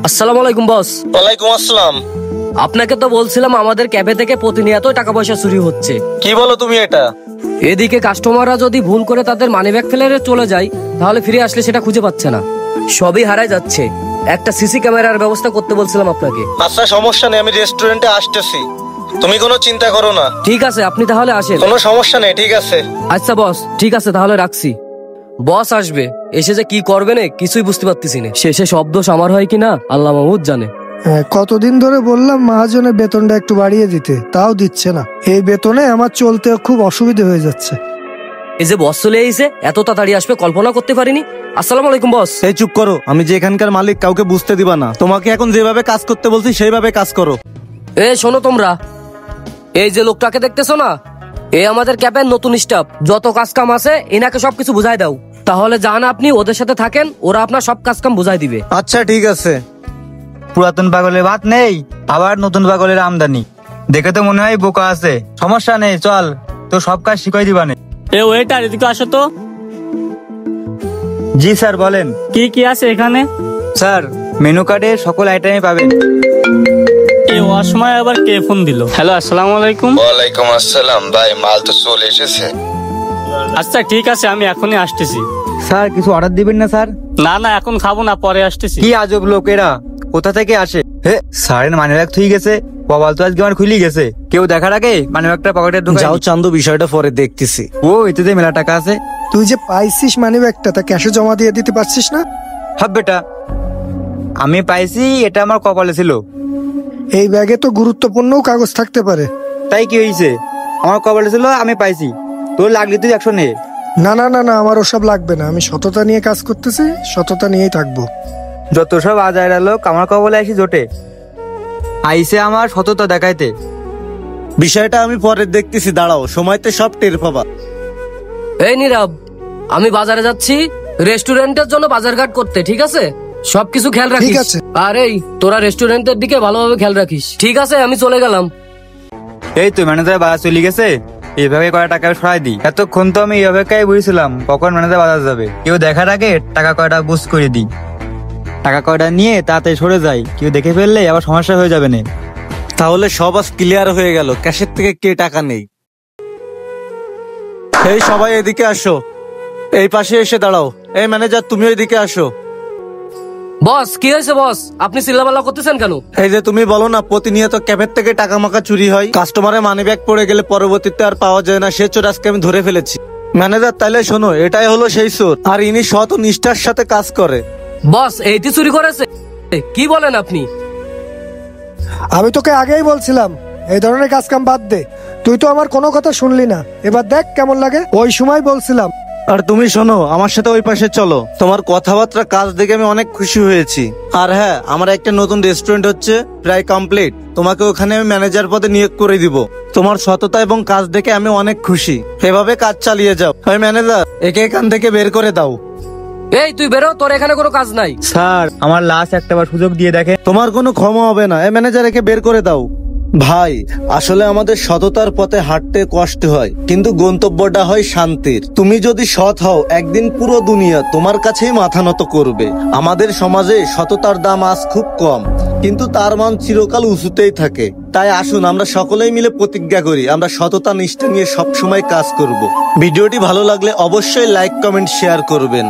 আসসালামু আলাইকুম বস। ওয়ালাইকুম আসসালাম। আপনাকে তো বলছিলাম আমাদের ক্যাফে থেকে প্রতিনিয়ত টাকা পয়সা চুরি হচ্ছে। কি বলো তুমি এটা? এদিকে কাস্টমাররা যদি ভুল করে তাদের মানিব্যাগ ফেলে চলে যায়, তাহলে ফিরে আসলে সেটা খুঁজে পাচ্ছে না, সবই হারায় যাচ্ছে। একটা সিসি ক্যামেরার ব্যবস্থা করতে বলছিলাম আপনাকে। আচ্ছা সমস্যা নেই, আমি রেস্টুরেন্টে আসতেছি, তুমি কোনো চিন্তা করো না। ঠিক আছে, আপনি তাহলে আসেন। কোনো সমস্যা নেই, ঠিক আছে। আচ্ছা বস, ঠিক আছে তাহলে রাখছি। বস আসবে, এসে যে কি করবে না কিছুই বুঝতে পারতেছি না। শেষে সব দোষ আমার হয় কিনা আল্লাহ মাহমুদ জানে। কতদিন ধরে বললাম মহাজনের বেতনটা একটু বাড়িয়ে দিতে, তাও দিচ্ছে না। এই বেতনে আমার চলতে খুব অসুবিধা হয়ে যাচ্ছে। এই যে বস চলে এসে এত তাড়াতাড়ি আসবে কল্পনা করতে পারিনি। আসসালামু আলাইকুম বস। এই চুপ করো, আমি যে এখানকার মালিক কাউকে বুঝতে দিবা না। তোমাকে এখন যেভাবে কাজ করতে বলছি সেইভাবে কাজ করো। শোনো তোমরা, এই যে লোকটাকে দেখতেছো না, এ আমাদের ক্যাবের নতুন স্টাফ। যত কাজ কাম আছে এনাকে সবকিছু বুঝাই দাও, তাহলে যান আপনি ওদের সাথে থাকেন, ওরা আপনার সব কাজ কাম বুঝাই দিবে। আচ্ছা ঠিক আছে। পুরাতন পাগলের ভাত নেই, আবার নতুন পাগলের আমদানি। দেখে তো মনে হয় বোকা আছে। সমস্যা নেই, চল তো সব কাজ শিখাই দিবানে। ওয়েটার এদিকে আসো তো। জি স্যার বলেন। কি কি আছে এখানে? স্যার মেনু কার্ডে সকল আইটেমই পাবেন। এই অসময় আবার কে ফোন দিল? হ্যালো, আসসালামু আলাইকুম। ওয়ালাইকুম আসসালাম। ভাই মাল তো চলে এসেছে। আচ্ছা ঠিক আছে, আমি এখনই আসতেছি। স্যার কিছু অর্ডার দিবেন না স্যার? না না, এখন খাবো না, পরে আসতেছি। কি আজব লোক এরা, কোথা থেকে আসে? হে স্যারের মানিব্যাগ থুই গেছে, মোবাইল তো আজকে আমার খুলি গেছে। কেউ দেখার আগে মানিব্যাগটা পকেটে ঢুকাই। যাও চান্দু, বিষয়টা পরে দেখতেছি। ও এতে যে মেলা টাকা আছে। তুই যে পাইছিস মানিব্যাগটা, তা ক্যাশে জমা দিয়ে দিতে পারছিস না? হাব বেটা, আমি পাইছি, এটা আমার কপালে ছিল। এই ব্যাগে তো গুরুত্বপূর্ণ কাগজ থাকতে পারে। তাই কি হয়েছে? আমার কপালে ছিল, আমি পাইছি। তোর লাগলি তুই 100 নে। না না না না, আমার ওসব লাগবে না। আমি সততা নিয়ে কাজ করতেছি, সততা নিয়েই থাকবো। যত সব আজাইরা লোক আমার কবলে আসি জোটে, আইসে আমার সততা দেখাইতে। বিষয়টা আমি পরে দেখতেছি, দাঁড়াও, সময়তে সব টের পাবা। এই নীরব, আমি বাজারে যাচ্ছি রেস্টুরেন্টের জন্য বাজারঘাট করতে, ঠিক আছে? সবকিছু খেয়াল রাখিস। ঠিক আছে। আর এই তোরা রেস্টুরেন্টের দিকে ভালোভাবে খেয়াল রাখিস, ঠিক আছে? আমি চলে গেলাম। এই তো ম্যানেজার বাজার চলে গেছে, এইভাবে কয় টাকা সরাই দিই। এতক্ষণ তো আমি এই অপেক্ষায় বুঝছিলাম কখন ম্যানেজার বাজার যাবে। কেউ দেখার আগে টাকা কয়টা বুঝ করে দিই, টাকা কয়টা নিয়ে তাতে সরে যাই। কেউ দেখে ফেললে আবার সমস্যা হয়ে যাবে না। তাহলে সব আজ ক্লিয়ার হয়ে গেল, ক্যাশের থেকে কে টাকা নেই। এই সবাই এদিকে আসো, এই পাশে এসে দাঁড়াও। এই ম্যানেজার তুমি এদিকে আসো। বস কি হয়েছে বস, আপনি চিল্লাপাল্লা করতেছেন কেন? এই যে তুমি বলো না প্রতিনিয়ত ক্যাফের থেকে টাকা মাকা চুরি হয়, কাস্টমারের মানিব্যাগ পড়ে গেলে পরবর্তীতে আর পাওয়া যায় না, সে চোর আজকে আমি ধরে ফেলেছি। ম্যানেজার তাইলে শোনো, এটাই হলো সেই চোর, আর ইনি সৎ ও নিষ্ঠার সাথে কাজ করে। বস এইটি চুরি করেছে? কি বলেন আপনি? আমি তোকে আগেই বলছিলাম এই ধরনের কাজ কাম বাদ দে। তুই তো আমার কোনো কথা শুনলি না, এবার দেখ কেমন লাগে। ওই সময় বলছিলাম। আর তুমি শোনো, আমার সাথে ওই পাশে চলো। তোমার কথাবার্তা কাজ দেখে আমি অনেক খুশি হয়েছি। আর হ্যাঁ, আমার একটা নতুন রেস্টুরেন্ট হচ্ছে, প্রায় কমপ্লিট। তোমাকে ওখানে আমি ম্যানেজার পদে নিয়োগ করে দিব। তোমার সততা এবং কাজ দেখে আমি অনেক খুশি। এভাবে কাজ চালিয়ে যাও। ওই ম্যানেজার, একে এখান থেকে বের করে দাও। এই তুই বেরো, তোর এখানে কোনো কাজ নাই। স্যার আমার লাস্ট একটাবার সুযোগ দিয়ে দেখে। তোমার কোনো ক্ষমা হবে না। এই ম্যানেজার, একে বের করে দাও। ভাই, আসলে আমাদের সততার পথে হাঁটতে কষ্ট হয়, কিন্তু গন্তব্যটা হয় শান্তির। তুমি যদি সৎ হও, একদিন পুরো দুনিয়া তোমার কাছেই মাথা নত করবে। আমাদের সমাজে সততার দাম আজ খুব কম, কিন্তু তার মান চিরকাল উঁচুতেই থাকে। তাই আসুন আমরা সকলেই মিলে প্রতিজ্ঞা করি, আমরা সততা নিষ্ঠা নিয়ে সবসময় কাজ করব। ভিডিওটি ভালো লাগলে অবশ্যই লাইক, কমেন্ট, শেয়ার করবেন।